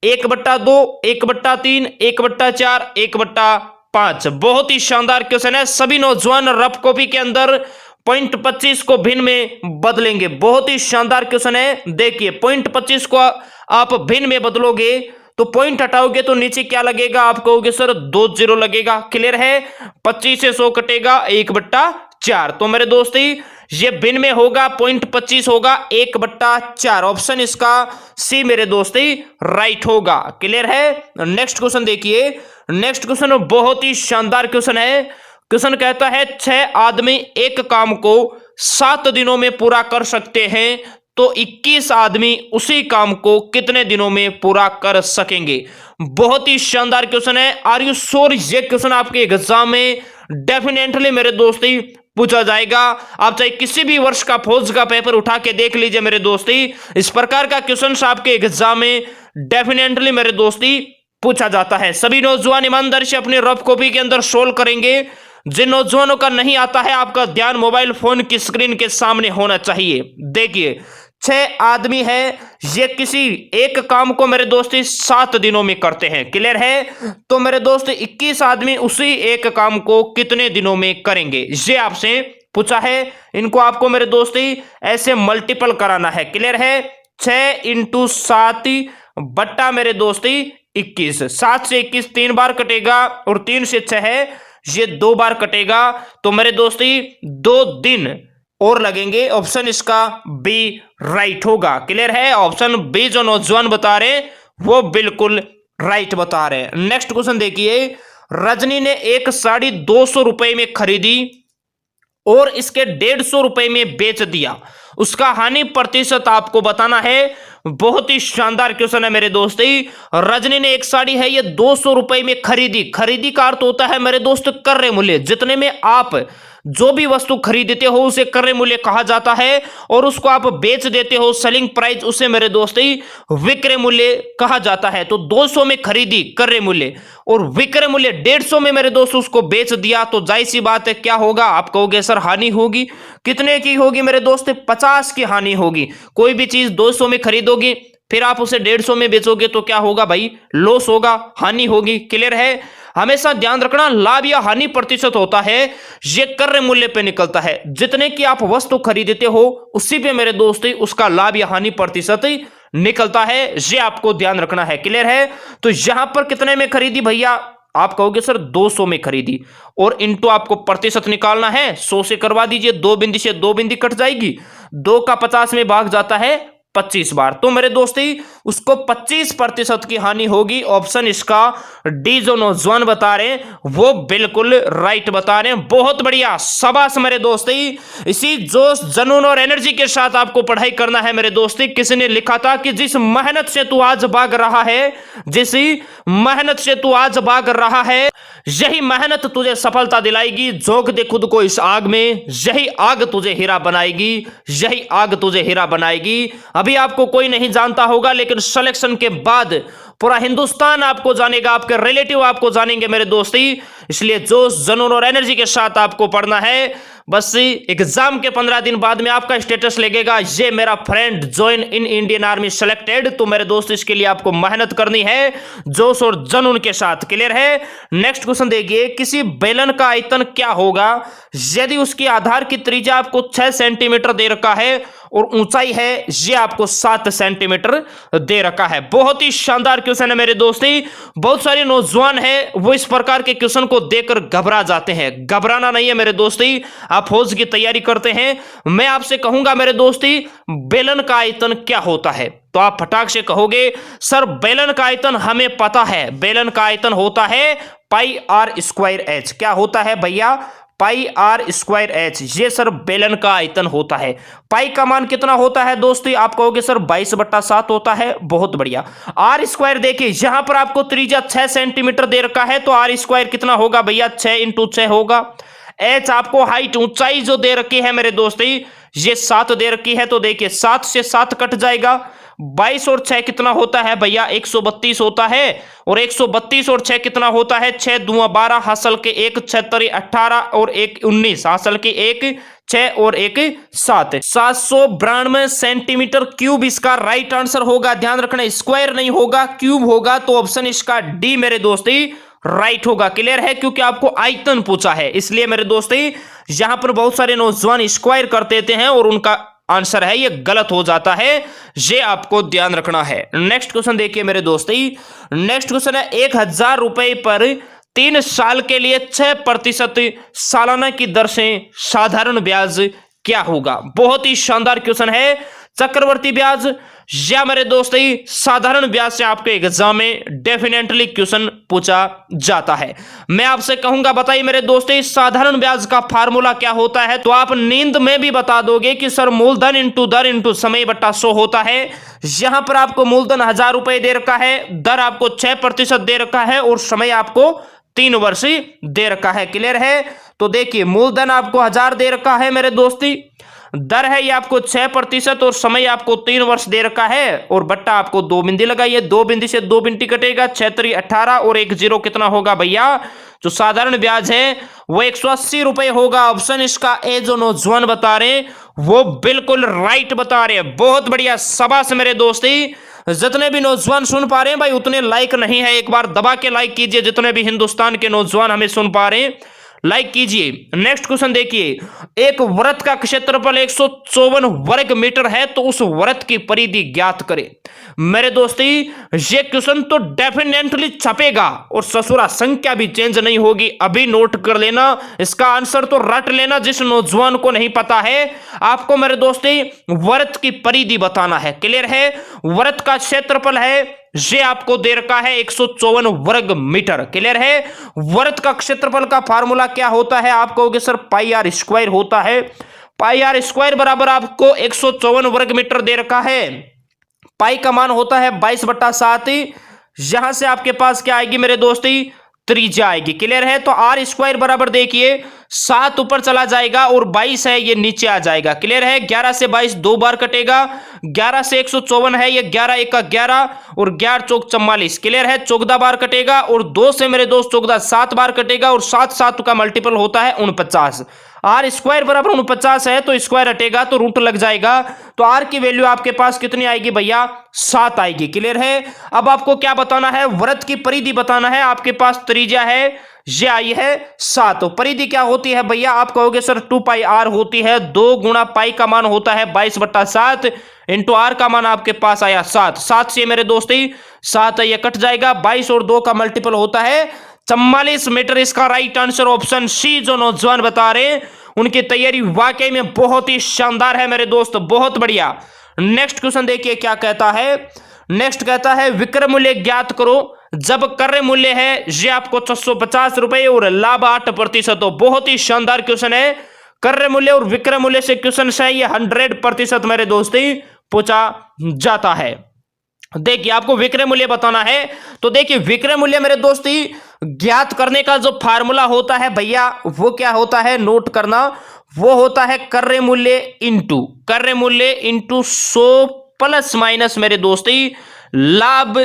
1/2, 1/3, 1/4, 1/5। बहुत ही शानदार क्वेश्चन है। सभी नौजवान रफ कॉपी के अंदर पॉइंट 25 को भिन्न में बदलेंगे। बहुत ही शानदार क्वेश्चन है। देखिए पॉइंट 25 को आप भिन्न में बदलोगे तो पॉइंट हटाओगे तो नीचे क्या लगेगा, आप कहोगे सर 2 0 लगेगा। क्लियर है। 25 से 100 कटेगा 1/4। तो मेरे दोस्त ये भिन्न में होगा, पॉइंट 25 होगा 1/4। ऑप्शन इसका सी मेरे दोस्त राइट होगा। क्लियर है। नेक्स्ट क्वेश्चन देखिए। नेक्स्ट क्वेश्चन बहुत ही शानदार क्वेश्चन है। क्वेश्चन कहता है 6 आदमी एक काम को 7 दिनों में पूरा कर सकते हैं तो 21 आदमी उसी काम को कितने दिनों में पूरा कर सकेंगे। बहुत ही शानदार क्वेश्चन है। आर यू श्योर ये क्वेश्चन आपके एग्जाम में डेफिनेटली मेरे दोस्ती पूछा जाएगा। आप चाहे किसी भी वर्ष का फौज का पेपर उठा के देख लीजिए मेरे दोस्ती, इस प्रकार का क्वेश्चन आपके एग्जाम में डेफिनेटली मेरे दोस्ती पूछा जाता है। सभी नौजवान ईमानदारी से अपनी रफ कॉपी के अंदर सोल्व करेंगे। जिन नौजवानों का नहीं आता है आपका ध्यान मोबाइल फोन की स्क्रीन के सामने होना चाहिए। देखिए 6 आदमी है, ये किसी एक काम को मेरे दोस्त 7 दिनों में करते हैं। क्लियर है। तो मेरे दोस्त 21 आदमी उसी एक काम को कितने दिनों में करेंगे, ये आपसे पूछा है। इनको आपको मेरे दोस्त ऐसे मल्टीपल कराना है। क्लियर है। 6 × 7 बट्टा मेरे दोस्त 21। 7 से 21 3 बार कटेगा और 3 से 6 है, ये 2 बार कटेगा। तो मेरे दोस्ती 2 दिन और लगेंगे। ऑप्शन इसका बी राइट होगा। क्लियर है। ऑप्शन बी जो नौजवान बता रहे वो बिल्कुल राइट बता रहे। नेक्स्ट क्वेश्चन देखिए। रजनी ने एक साड़ी 200 रुपए में खरीदी और इसके 150 रुपए में बेच दिया, उसका हानि प्रतिशत आपको बताना है। बहुत ही शानदार क्वेश्चन है मेरे दोस्त। रजनी ने एक साड़ी है ये 200 रुपए में खरीदी। खरीदी का अर्थ होता है मेरे दोस्त क्रय मूल्य। जितने में आप जो भी वस्तु खरीदते हो उसे क्रय मूल्य कहा जाता है और उसको आप बेच देते हो सेलिंग प्राइस, उसे मेरे दोस्त विक्रय मूल्य कहा जाता है। तो 200 में खरीदी क्रय मूल्य और विक्रय मूल्य 150 में मेरे दोस्त उसको बेच दिया, तो जाहिर सी बात है क्या होगा, आप कहोगे सर हानि होगी। कितने की होगी मेरे दोस्त? 50 की हानि होगी। कोई भी चीज 200 में खरीदोगी फिर आप उसे 150 में बेचोगे तो क्या होगा भाई? लॉस होगा, हानि होगी। क्लियर है। हमेशा ध्यान रखना लाभ या हानि प्रतिशत होता है ये क्रय मूल्य पे निकलता है। जितने की आप वस्तु खरीदते हो उसी पे मेरे दोस्त उसका लाभ या हानि प्रतिशत निकलता है, ये आपको ध्यान रखना है। क्लियर है। तो यहां पर कितने में खरीदी भैया? आप कहोगे सर 200 में खरीदी और इनटू आपको प्रतिशत निकालना है, 100 से करवा दीजिए। 2 बिंदी से 2 बिंदी कट जाएगी, 2 का 50 में भाग जाता है 25 बार। तो मेरे दोस्ती उसको 25% की हानि होगी। ऑप्शन इसका डी जो नौजवान बता रहे हैं वो बिल्कुल राइट बता रहे हैं। बहुत बढ़िया, शाबाश मेरे दोस्ती। इसी जोश जुनून और एनर्जी के साथ आपको पढ़ाई करना है मेरे दोस्ती। किसी ने लिखा था कि जिस मेहनत से तू आज भाग रहा है, जिस मेहनत से तू आज भाग रहा है, यही मेहनत तुझे सफलता दिलाएगी। झोंक दे खुद को इस आग में, यही आग तुझे हीरा बनाएगी, यही आग तुझे हीरा बनाएगी। अभी आपको कोई नहीं जानता होगा लेकिन सिलेक्शन के बाद पूरा हिंदुस्तान आपको जानेगा, आपके रिलेटिव आपको जानेंगे मेरे दोस्ती। इसलिए जोश जुनून और एनर्जी के साथ आपको पढ़ना है। बस एग्जाम के 15 दिन बाद में आपका स्टेटस लगेगा, ये मेरा friend join in Indian army selected. तो मेरे दोस्त इसके लिए आपको मेहनत करनी है जोश और जुनून के साथ। क्लियर है। नेक्स्ट क्वेश्चन देखिए। किसी बेलन का आयतन क्या होगा यदि उसकी आधार की त्रिज्या आपको 6 सेंटीमीटर दे रखा है और ऊंचाई है ये आपको 7 सेंटीमीटर दे रखा है। बहुत ही शानदार क्वेश्चन है मेरे दोस्ती। बहुत सारे नौजवान हैं वो इस प्रकार के क्वेश्चन को देखकर घबरा जाते हैं। घबराना नहीं है मेरे दोस्ती। आप फौज की तैयारी करते हैं, मैं आपसे कहूंगा मेरे दोस्ती बेलन का आयतन क्या होता है, तो आप फटाक से कहोगे सर बेलन का आयतन हमें पता है। बेलन का आयतन होता है पाई आर स्क्वायर एच। क्या होता है भैया? पाई आर स्क्वायर एच। ये सर बेलन का आयतन होता है। पाई का मान कितना होता है दोस्तों? आप कहोगे सर 22/7 होता है। बहुत बढ़िया। आर स्क्वायर देखिए, यहां पर आपको त्रिज्या 6 सेंटीमीटर दे रखा है तो आर स्क्वायर कितना होगा भैया? 6 × 6 होगा। एच आपको हाइट ऊंचाई जो दे रखी है मेरे दोस्तों ये 7 दे रखी है, तो देखिए 7 से 7 कट जाएगा। 22 और 6 कितना होता है भैया? 132 होता है। और 132 और 6 कितना होता है? 6 × 2 = 12, हासिल के 1 6 × 18 और 1 19, हासिल के 1 6 और 1 7, 792 सेंटीमीटर क्यूब इसका राइट आंसर होगा। ध्यान रखना स्क्वायर नहीं होगा, क्यूब होगा, तो ऑप्शन इसका डी मेरे दोस्ती राइट होगा। क्लियर है, क्योंकि आपको आयतन पूछा है, इसलिए मेरे दोस्ती यहां पर बहुत सारे नौजवान स्क्वायर कर देते हैं और उनका आंसर है ये गलत हो जाता है, ये आपको ध्यान रखना है। नेक्स्ट क्वेश्चन देखिए मेरे दोस्ती, नेक्स्ट क्वेश्चन है 1000 रुपए पर 3 साल के लिए 6% सालाना की दर से साधारण ब्याज क्या होगा। बहुत ही शानदार क्वेश्चन है। चक्रवर्ती ब्याज या मेरे दोस्त साधारण ब्याज से आपके एग्जाम में डेफिनेटली क्वेश्चन पूछा जाता है। मैं आपसे कहूंगा बताइए मेरे दोस्त साधारण ब्याज का फार्मूला क्या होता है, तो आप नींद में भी बता दोगे कि सर मूलधन इंटू दर इंटू समय बट्टा 100 होता है। यहां पर आपको मूलधन 1000 रुपए दे रखा है, दर आपको 6% दे रखा है और समय आपको 3 वर्ष दे रखा है। क्लियर है, तो देखिए मूलधन आपको 1000 दे रखा है मेरे दोस्ती, दर है ये आपको 6% और समय आपको 3 वर्ष दे रखा है और बट्टा आपको 2 बिंदी लगाइए, 2 बिंदी से 2 बिंदी कटेगा, 6 18 और 1 0 कितना होगा भैया, जो साधारण ब्याज है वो 180 रुपए होगा। ऑप्शन इसका ए जो नौजवान बता रहे वो बिल्कुल राइट बता रहे हैं। बहुत बढ़िया, शाबाश मेरे दोस्ती। जितने भी नौजवान सुन पा रहे हैं भाई उतने लाइक नहीं है, एक बार दबा के लाइक कीजिए। जितने भी हिंदुस्तान के नौजवान हमें सुन पा रहे हैं लाइक कीजिए। नेक्स्ट क्वेश्चन देखिए, एक वृत्त का क्षेत्रफल 154 वर्ग मीटर है, तो उस वृत्त की परिधि ज्ञात करें। मेरे दोस्ती ये क्वेश्चन तो डेफिनेटली छपेगा और ससुरा संख्या भी चेंज नहीं होगी, अभी नोट कर लेना, इसका आंसर तो रट लेना। जिस नौजवान को नहीं पता है आपको मेरे दोस्ती वृत्त की परिधि बताना है। क्लियर है, वृत्त का क्षेत्रफल है ये आपको दे रखा है 154 वर्ग मीटर। क्लियर है, वृत्त का क्षेत्रफल का फार्मूला क्या होता है, आप कहोगे सर पाई आर स्क्वायर होता है। पाई आर स्क्वायर बराबर आपको 154 वर्ग मीटर दे रखा है। पाई का मान होता है 22/7। यहां से आपके पास क्या आएगी मेरे दोस्ती, त्रिज्या आएगी। क्लियर है, तो आर स्क्वायर बराबर देखिए 7 ऊपर चला जाएगा और 22 है ये नीचे आ जाएगा। क्लियर है, 11 से 22 2 बार कटेगा, 11 से 154 है ये 11 1 का 11 और 11 चौक 44। क्लियर है, 14 बार कटेगा और 2 से मेरे दोस्त 14 7 बार कटेगा और 7 7 का मल्टीपल होता है 49। आर स्क्वायर बराबर 49 है तो स्क्वायर हटेगा तो रूट लग जाएगा, तो आर की वैल्यू आपके पास कितनी आएगी भैया, 7 आएगी। क्लियर है, अब आपको क्या बताना है, वृत्त की परिधि बताना है। आपके पास त्रिज्या है ये आई है 7, तो परिधि क्या होती है भैया, आप कहोगे सर 2 पाई आर होती है, 2 गुणा पाई का मान होता है 22/7 इंटू आर का मान आपके पास आया 7। 7 से मेरे दोस्ती 7 ये कट जाएगा, 22 और 2 का मल्टीपल होता है 44 मीटर। इसका राइट आंसर ऑप्शन सी जो नौजवान बता रहे हैं उनकी तैयारी वाकई में बहुत ही शानदार है मेरे दोस्त, बहुत बढ़िया। नेक्स्ट क्वेश्चन देखिए क्या कहता है, नेक्स्ट कहता है विक्रय मूल्य ज्ञात करो जब क्रय मूल्य है ये आपको 650 रुपए और लाभ 8%। तो बहुत ही शानदार क्वेश्चन है, क्रय मूल्य और विक्रय मूल्य से क्वेश्चन है ये 100% मेरे दोस्ती पूछा जाता है। देखिए आपको विक्रय मूल्य बताना है, तो देखिए विक्रय मूल्य मेरे दोस्ती ज्ञात करने का जो फार्मूला होता है भैया वो क्या होता है, नोट करना, वो होता है क्रय मूल्य इंटू 100 प्लस माइनस मेरे दोस्ती लाभ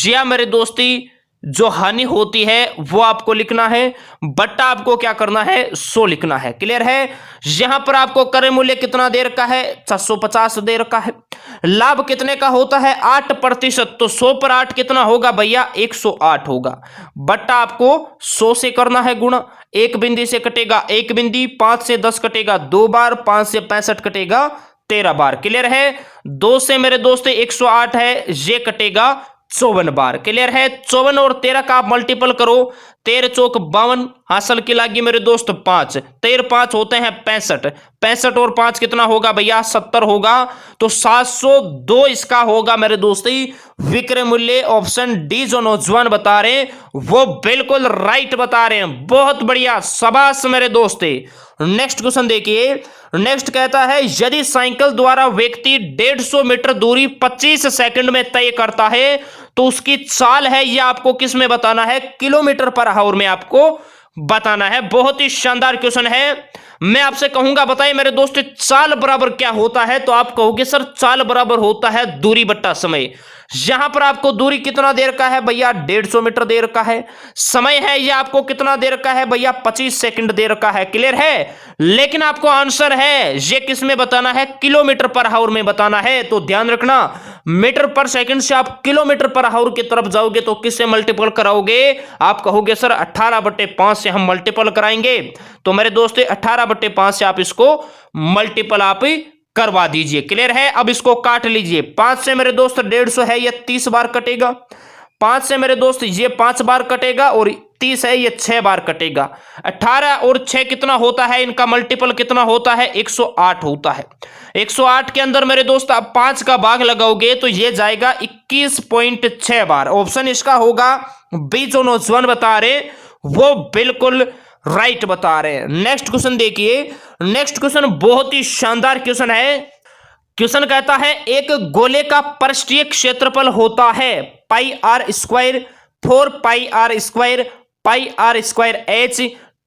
या मेरे दोस्ती जो हानि होती है वो आपको लिखना है, बट्टा आपको क्या करना है 100 लिखना है। क्लियर है, यहां पर आपको क्रय मूल्य कितना दे रखा है 650 दे रखा है, लाभ कितने का होता है 8%, तो 100 पर 8 कितना होगा भैया 108 होगा, बट्टा आपको 100 से करना है गुणा, 1 बिंदी से कटेगा 1 बिंदी, 5 से 10 कटेगा 2 बार, 5 से 65 कटेगा 13 बार। क्लियर है, 2 से मेरे दोस्त 108 है ये कटेगा 54 बार। क्लियर है, 54 और 13 का आप मल्टीपल करो, 13 चौक 52, हासिल की लागी मेरे दोस्त 5, 13 5 होते हैं 65, 65 और 5 कितना होगा भैया 70 होगा, तो 702 इसका होगा मेरे दोस्ती विक्रय मूल्य। ऑप्शन डी जो नौजवान बता रहे हैं वो बिल्कुल राइट बता रहे हैं, बहुत बढ़िया, शाबाश मेरे दोस्ती। नेक्स्ट क्वेश्चन देखिए, नेक्स्ट कहता है यदि साइकिल द्वारा व्यक्ति 150 मीटर दूरी 25 सेकंड में तय करता है तो उसकी चाल है यह आपको किस में बताना है, किलोमीटर पर आवर में आपको बताना है। बहुत ही शानदार क्वेश्चन है, मैं आपसे कहूंगा बताइए मेरे दोस्त चाल बराबर क्या होता है, तो आप कहोगे सर चाल बराबर होता है दूरी बट्टा समय। यहां पर आपको दूरी कितना देर का है भैया, 150 मीटर देर का है। समय है ये आपको कितना देर का है भैया, 25 सेकंड देर का है। क्लियर है। लेकिन आपको आंसर है ये किस में बताना है, किलोमीटर पर आवर में बताना है। तो ध्यान रखना, मीटर पर सेकंड से आप किलोमीटर पर आवर की तरफ जाओगे तो किससे मल्टीपल कराओगे, आप कहोगे सर 18/5 से हम मल्टीपल कराएंगे। तो मेरे दोस्त 18/5 से आप इसको मल्टीपल आप करवा दीजिए। क्लियर है। अब इसको काट लीजिए। 5 से मेरे दोस्त 150 है, ये 30 बार कटेगा। 5 से मेरे दोस्त ये 5 बार कटेगा और 30 है, ये 6 बार कटेगा। 18 और 6 कितना होता है, इनका मल्टीपल कितना होता है, 108 होता है। 108 के अंदर मेरे दोस्त आप 5 का भाग लगाओगे तो ये जाएगा 21.6 बार। ऑप्शन इसका होगा बी। जो नौजवान बता रहे वो बिल्कुल राइट बता रहे हैं। नेक्स्ट क्वेश्चन देखिए। नेक्स्ट क्वेश्चन बहुत ही शानदार क्वेश्चन है। क्वेश्चन कहता है एक गोले का पृष्ठीय क्षेत्रफल होता है pi r square 4 pi r square pi r square H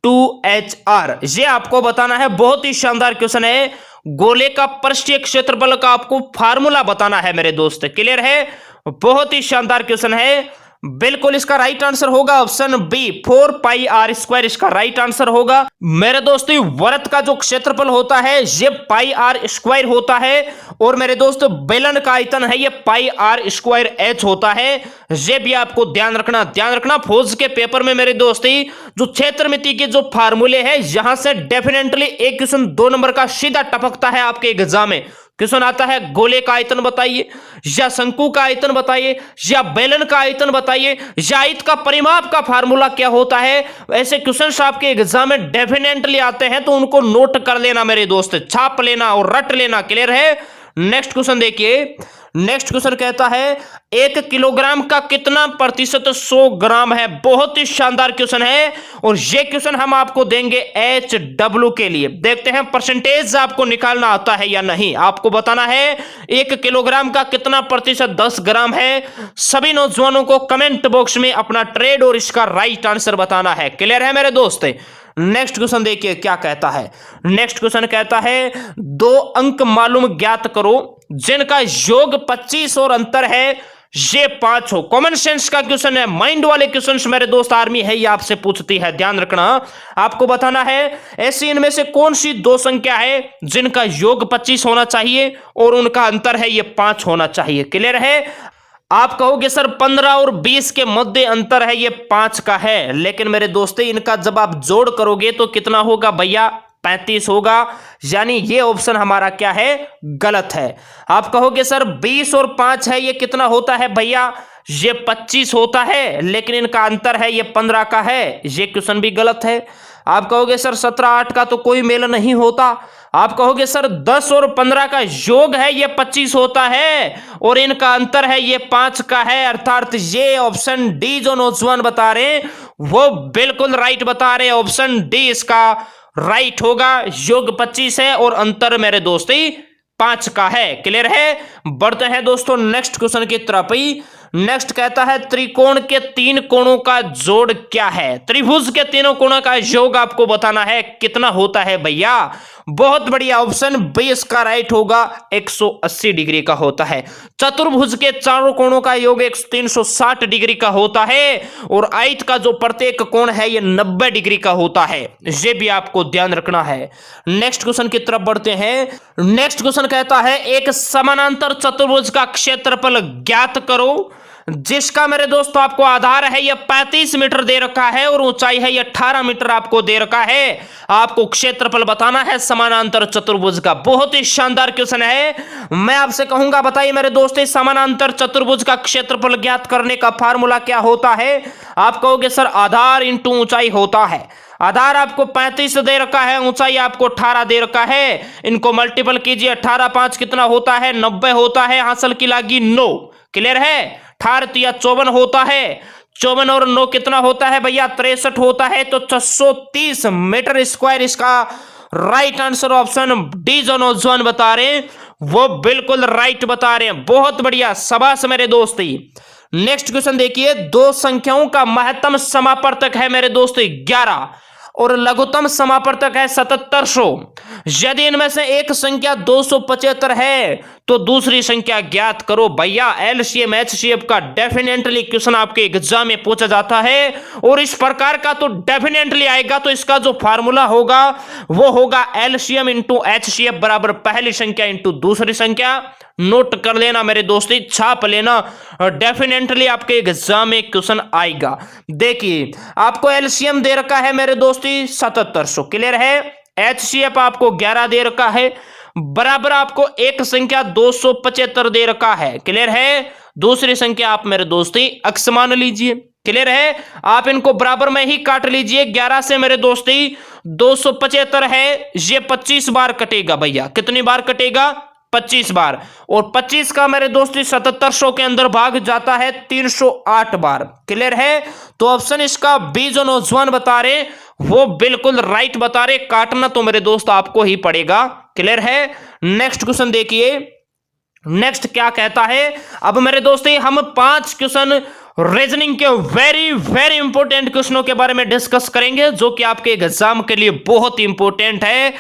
2HR। ये आपको बताना है। बहुत ही शानदार क्वेश्चन है। गोले का पृष्ठीय क्षेत्रफल का आपको फार्मूला बताना है मेरे दोस्त। क्लियर है। बहुत ही शानदार क्वेश्चन है। बिल्कुल इसका राइट आंसर होगा option b, 4 pi r square इसका राइट आंसर होगा। मेरे दोस्तों वृत्त का जो क्षेत्रफल होता है ये पाई आर स्क्वायर होता है और मेरे दोस्त बेलन का आयतन है ये पाई आर स्क्वायर एच होता है। ये भी आपको ध्यान रखना। फौज के पेपर में मेरे दोस्ती जो क्षेत्रमिति के जो फार्मूले हैं यहां से डेफिनेटली एक क्वेश्चन 2 नंबर का सीधा टपकता है आपके एग्जाम में। क्वेश्चन आता है गोले का आयतन बताइए, या शंकु का आयतन बताइए, या बेलन का आयतन बताइए, या आयत का परिमाप का फार्मूला क्या होता है। ऐसे क्वेश्चन आपके एग्जाम में डेफिनेटली आते हैं तो उनको नोट कर लेना मेरे दोस्त, छाप लेना और रट लेना। क्लियर है। नेक्स्ट क्वेश्चन देखिए। नेक्स्ट क्वेश्चन कहता है 1 किलोग्राम का कितना प्रतिशत 100 ग्राम है। बहुत ही शानदार क्वेश्चन है और ये क्वेश्चन हम आपको देंगे HW के लिए। देखते हैं परसेंटेज आपको निकालना आता है या नहीं। आपको बताना है 1 किलोग्राम का कितना प्रतिशत 10 ग्राम है। सभी नौजवानों को कमेंट बॉक्स में अपना ट्रेड और इसका राइट आंसर बताना है। क्लियर है मेरे दोस्त। नेक्स्ट क्वेश्चन देखिए क्या कहता है। नेक्स्ट क्वेश्चन कहता है 2 अंक मालूम ज्ञात करो जिनका योग 25 और अंतर है ये 5 हो। कॉमन सेंस का क्वेश्चन है। माइंड वाले क्वेश्चंस मेरे दोस्त आर्मी है ये आपसे पूछती है। ध्यान रखना। आपको बताना है ऐसी इनमें से कौन सी 2 संख्या है जिनका योग 25 होना चाहिए और उनका अंतर है ये 5 होना चाहिए। क्लियर है। आप कहोगे सर 15 और 20 के मध्य अंतर है ये 5 का है, लेकिन मेरे दोस्तों इनका जब आप जोड़ करोगे तो कितना होगा भैया, 35 होगा। यानी ये ऑप्शन हमारा क्या है, गलत है। आप कहोगे सर 20 और 5 है ये कितना होता है भैया, ये 25 होता है, लेकिन इनका अंतर है ये 15 का है। ये क्वेश्चन भी गलत है। आप कहोगे सर 17-8 का तो कोई मेल नहीं होता। आप कहोगे सर 10 और 15 का योग है ये 25 होता है और इनका अंतर है ये 5 का है। अर्थात ये ऑप्शन डी जो नौजवान बता रहे हैं वो बिल्कुल राइट बता रहे हैं। ऑप्शन डी इसका राइट होगा। योग 25 है और अंतर मेरे दोस्ती 5 का है। क्लियर है। बढ़ते हैं दोस्तों नेक्स्ट क्वेश्चन की तरफ ही। नेक्स्ट कहता है त्रिकोण के 3 कोणों का जोड़ क्या है। त्रिभुज के 3 कोणों का योग आपको बताना है कितना होता है भैया। बहुत बढ़िया। ऑप्शन बी इसका राइट होगा, 180 डिग्री का होता है। चतुर्भुज के 4 कोणों का योग 360 डिग्री का होता है और आयत का जो प्रत्येक कोण है ये 90 डिग्री का होता है। ये भी आपको ध्यान रखना है। नेक्स्ट क्वेश्चन की तरफ बढ़ते हैं। नेक्स्ट क्वेश्चन कहता है एक समानांतर चतुर्भुज का क्षेत्रफल ज्ञात करो जिसका मेरे दोस्तों आपको आधार है ये 35 मीटर दे रखा है और ऊंचाई है ये 18 मीटर आपको दे रखा है। आपको क्षेत्रफल बताना है समानांतर चतुर्भुज का। बहुत ही शानदार क्वेश्चन है। मैं आपसे कहूंगा बताइए मेरे दोस्तों समानांतर चतुर्भुज का क्षेत्रफल ज्ञात करने का फार्मूला क्या होता है। आप कहोगे सर आधार इंटू ऊंचाई होता है। आधार आपको 35 दे रखा है, ऊंचाई आपको 18 दे रखा है। इनको मल्टीपल कीजिए। 18 5 कितना होता है, 90 होता है। हासिल की लागी 9। क्लियर है। 18 या 54 होता है। 54 और 9 कितना होता है भैया, 63 होता है। तो 630 मीटर स्क्वायर इसका राइट आंसर ऑप्शन डी जो नौजवान बता रहे हैं वो बिल्कुल राइट बता रहे हैं। बहुत बढ़िया, शाबाश मेरे दोस्ती। नेक्स्ट क्वेश्चन देखिए। 2 संख्याओं का महत्तम समापर्तक है मेरे दोस्तों 11 और लघुत्तम समापवर्तक है 7700। यदि इनमें से एक संख्या 275 है तो दूसरी संख्या ज्ञात करो। भैया एलसीएम एचसीएफ का डेफिनेटली क्वेश्चन आपके एग्जाम में पूछा जाता है और इस प्रकार का तो डेफिनेटली आएगा। तो इसका जो फार्मूला होगा वो होगा एलसीएम इंटू एचसीएफ बराबर पहली संख्या इंटू दूसरी संख्या। नोट कर लेना मेरे दोस्ती, छाप लेना, डेफिनेटली आपके एग्जाम में क्वेश्चन आएगा। देखिए आपको एलसीएम दे रखा है मेरे दोस्ती 7700, क्लियर है। एचसीएफ आपको 11 दे रखा है, बराबर आपको एक संख्या 275 दे रखा है, क्लियर है। दूसरी संख्या आप मेरे दोस्ती अक्स मान लीजिए, क्लियर है। आप इनको बराबर में ही काट लीजिए। 11 से मेरे दोस्ती 275 है, ये 25 बार कटेगा भैया। कितनी बार कटेगा? 25 बार। और 25 का मेरे दोस्ती 7700 के अंदर भाग जाता है 308 बार, क्लियर है। तो ऑप्शन इसका बी जो नौजवान बता रहे वो बिल्कुल राइट बता रहे। काटना तो मेरे दोस्त आपको ही पड़ेगा, क्लियर है। नेक्स्ट क्वेश्चन देखिए, नेक्स्ट क्या कहता है। अब मेरे दोस्ती हम 5 क्वेश्चन रीजनिंग के वेरी वेरी इंपॉर्टेंट क्वेश्चनों के बारे में डिस्कस करेंगे जो कि आपके एग्जाम के लिए बहुत इंपॉर्टेंट है।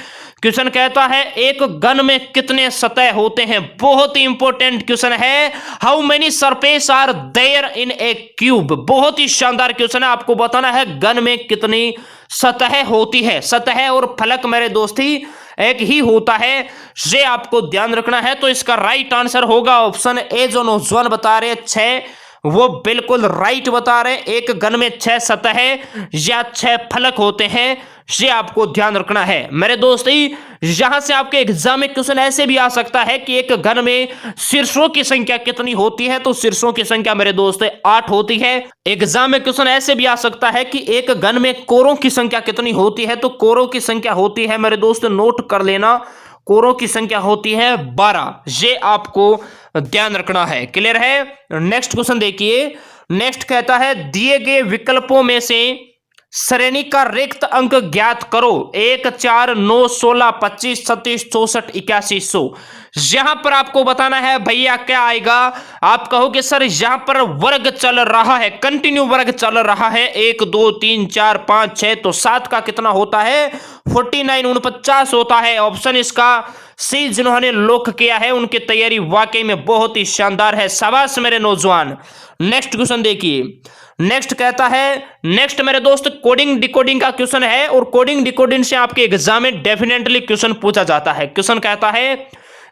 क्वेश्चन कहता है एक घन में कितने सतह होते हैं। बहुत ही इंपॉर्टेंट क्वेश्चन है। How many surface are there in a cube. बहुत ही शानदार क्वेश्चन है। आपको बताना है घन में कितनी सतह होती है। सतह और फलक मेरे दोस्ती एक ही होता है, ये आपको ध्यान रखना है। तो इसका राइट आंसर होगा ऑप्शन ए जो नौजवान बता रहे 6, वो बिल्कुल राइट बता रहे। एक घन में 6 सतह या 6 फलक होते हैं, ये आपको ध्यान रखना है मेरे दोस्ती। यहां से आपके एग्जाम में क्वेश्चन ऐसे भी आ सकता है कि एक घन में शीर्षों की संख्या कितनी होती है। तो शीर्षों की संख्या मेरे दोस्त 8 होती है। एग्जाम में क्वेश्चन ऐसे भी आ सकता है कि एक घन में कोरों की संख्या कितनी होती है। तो कोरों की संख्या होती है मेरे दोस्त, नोट कर लेना, कोरों की संख्या होती है 12। ये आपको ध्यान रखना है, क्लियर है। नेक्स्ट क्वेश्चन देखिए। नेक्स्ट कहता है दिए गए विकल्पों में से श्रेणी का रिक्त अंक ज्ञात करो। 1, 4, 9, 16, 25, 37, 64, 81, 100। यहां पर आपको बताना है भैया क्या आएगा। आप कहोगे सर यहां पर वर्ग चल रहा है, कंटिन्यू वर्ग चल रहा है, 1, 2, 3, 4, 5, 6, तो 7 का कितना होता है? 49, 49 होता है। ऑप्शन इसका सी जिन्होंने लॉक किया है उनकी तैयारी वाकई में बहुत ही शानदार है। शाबाश मेरे नौजवान। नेक्स्ट क्वेश्चन देखिए। नेक्स्ट कहता है, नेक्स्ट मेरे दोस्त कोडिंग डिकोडिंग का क्वेश्चन है और कोडिंग डिकोडिंग से आपके एग्जाम में डेफिनेटली क्वेश्चन पूछा जाता है। क्वेश्चन कहता है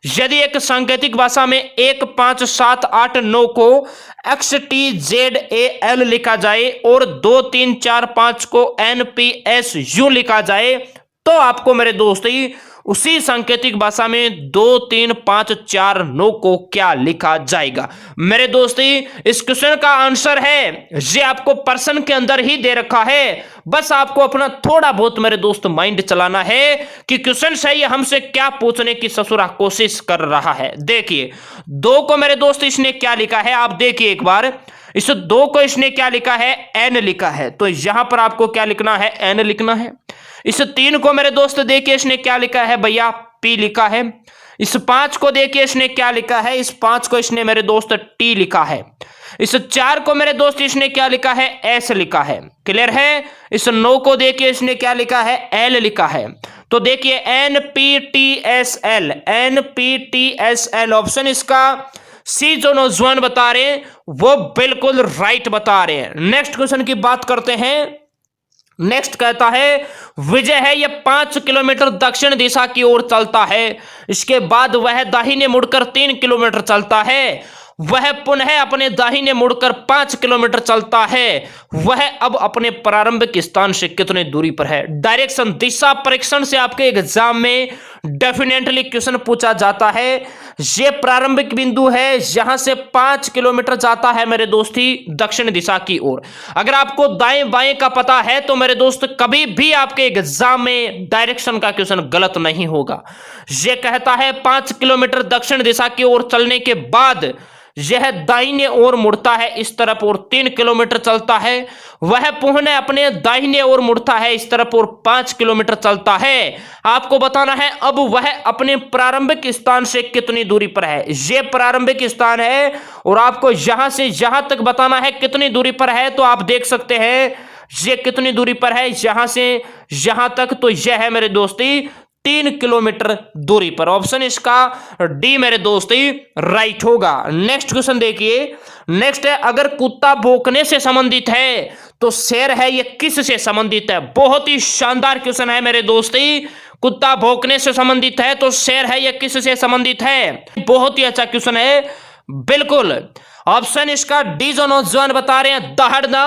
यदि एक सांकेतिक भाषा में 1, 5, 7, 8, 9 को XTZAL लिखा जाए और 2, 3, 4, 5 को NPSU लिखा जाए तो आपको मेरे दोस्त उसी सांकेतिक भाषा में 2, 3, 5, 4, 9 को क्या लिखा जाएगा। मेरे दोस्ती इस क्वेश्चन का आंसर है, ये आपको प्रश्न के अंदर ही दे रखा है। बस आपको अपना थोड़ा बहुत मेरे दोस्त माइंड चलाना है कि क्वेश्चन सही हमसे क्या पूछने की ससुरा कोशिश कर रहा है। देखिए 2 को मेरे दोस्त इसने क्या लिखा है, आप देखिए एक बार। इस 2 को इसने क्या लिखा है? N लिखा है। तो यहां पर आपको क्या लिखना है? N लिखना है। इस 3 को मेरे दोस्त देखिए इसने क्या लिखा है भैया? P लिखा है। इस 5 को देखिए इसने क्या लिखा है? इस 5 को इसने मेरे दोस्त T लिखा है। इस 4 को मेरे दोस्त इसने क्या लिखा है? S लिखा है, क्लियर है। इस 9 को देखिए इसने क्या लिखा है? L लिखा है। तो देखिए NPTSL, NPTSL ऑप्शन इसका सी जो नौजवान बता रहे हैं वो बिल्कुल राइट बता रहे हैं। नेक्स्ट क्वेश्चन की बात करते हैं। नेक्स्ट कहता है विजय है यह 5 किलोमीटर दक्षिण दिशा की ओर चलता है, इसके बाद वह दाहिने मुड़कर 3 किलोमीटर चलता है, वह पुनः अपने दाहिने मुड़कर 5 किलोमीटर चलता है, वह अब अपने प्रारंभिक स्थान से कितने दूरी पर है। डायरेक्शन दिशा परीक्षण से आपके एग्जाम में डेफिनेटली क्वेश्चन पूछा जाता है। ये प्रारंभिक बिंदु है, यहां से 5 किलोमीटर जाता है मेरे दोस्ती दक्षिण दिशा की ओर। अगर आपको दाएं बाएं का पता है तो मेरे दोस्त कभी भी आपके एग्जाम में डायरेक्शन का क्वेश्चन गलत नहीं होगा। यह कहता है 5 किलोमीटर दक्षिण दिशा की ओर चलने के बाद यह दाहिने ओर मुड़ता है इस तरफ और 3 किलोमीटर चलता है, वह पुनः अपने दाहिने ओर मुड़ता है इस तरफ और 5 किलोमीटर चलता है। आपको बताना है अब वह अपने प्रारंभिक स्थान से कितनी दूरी पर है। यह प्रारंभिक स्थान है और आपको यहां से यहां तक बताना है कितनी दूरी पर है। तो आप देख सकते हैं ये कितनी दूरी पर है यहां से यहां तक? तो यह है मेरे दोस्ती 3 किलोमीटर दूरी पर। ऑप्शन इसका डी मेरे दोस्ती राइट होगा। नेक्स्ट क्वेश्चन देखिए। नेक्स्ट है, अगर कुत्ता भौंकने से संबंधित है तो शेर है ये किस से संबंधित है? बहुत ही शानदार क्वेश्चन है मेरे दोस्ती। कुत्ता भौंकने से संबंधित है तो शेर है ये किस से संबंधित है? बहुत ही अच्छा क्वेश्चन है। बिल्कुल ऑप्शन इसका डी जो नौजवान बता रहे हैं दहाड़ना,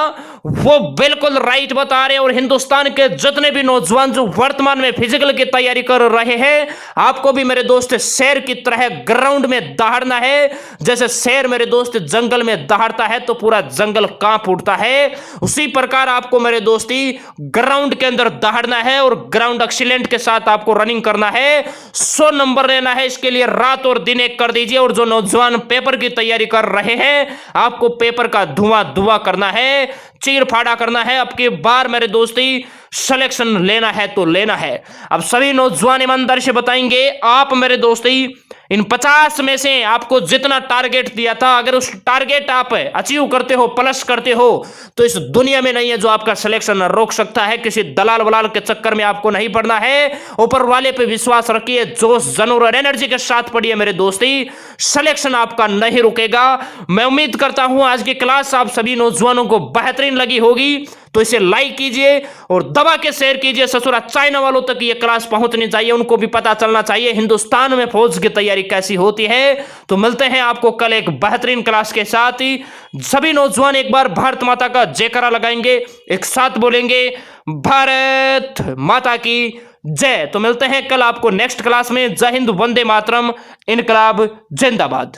वो बिल्कुल राइट बता रहे हैं। और हिंदुस्तान के जितने भी नौजवान जो वर्तमान में फिजिकल की तैयारी कर रहे हैं, आपको भी मेरे दोस्त शेर की तरह ग्राउंड में दहाड़ना है। जैसे शेर मेरे दोस्त जंगल में दहाड़ता है तो पूरा जंगल कांप उठता है, उसी प्रकार आपको मेरे दोस्ती ग्राउंड के अंदर दहाड़ना है और ग्राउंड एक्सीलेंट के साथ आपको रनिंग करना है। 100 नंबर लेना है। इसके लिए रात और दिन एक कर दीजिए। और जो नौजवान पेपर की तैयारी कर रहे हैं, आपको पेपर का धुआं करना है, चीर फाड़ा करना है। अब की बार मेरे दोस्ती सिलेक्शन लेना है तो लेना है। अब सभी नौजवान ईमानदारी से बताएंगे, आप मेरे दोस्ती इन 50 में से आपको जितना टारगेट दिया था, अगर उस टारगेट आप अचीव करते हो, प्लस करते हो, तो इस दुनिया में नहीं है जो आपका सिलेक्शन रोक सकता है। किसी दलाल वलाल के चक्कर में आपको नहीं पड़ना है। ऊपर वाले पे विश्वास रखिए, जोश जनूर और एनर्जी के साथ पढ़िए मेरे दोस्ती, सिलेक्शन आपका नहीं रुकेगा। मैं उम्मीद करता हूं आज की क्लास आप सभी नौजवानों को बेहतरीन लगी होगी, तो इसे लाइक कीजिए और दबा के शेयर कीजिए। ससुरा चाइना वालों तक ये क्लास पहुंचनी चाहिए, उनको भी पता चलना चाहिए हिंदुस्तान में फौज की तैयारी कैसी होती है। तो मिलते हैं आपको कल एक बेहतरीन क्लास के साथ ही। सभी नौजवान एक बार भारत माता का जयकारा लगाएंगे, एक साथ बोलेंगे भारत माता की जय। तो मिलते हैं कल आपको नेक्स्ट क्लास में। जय हिंद, वंदे मातरम, इनकलाब जिंदाबाद।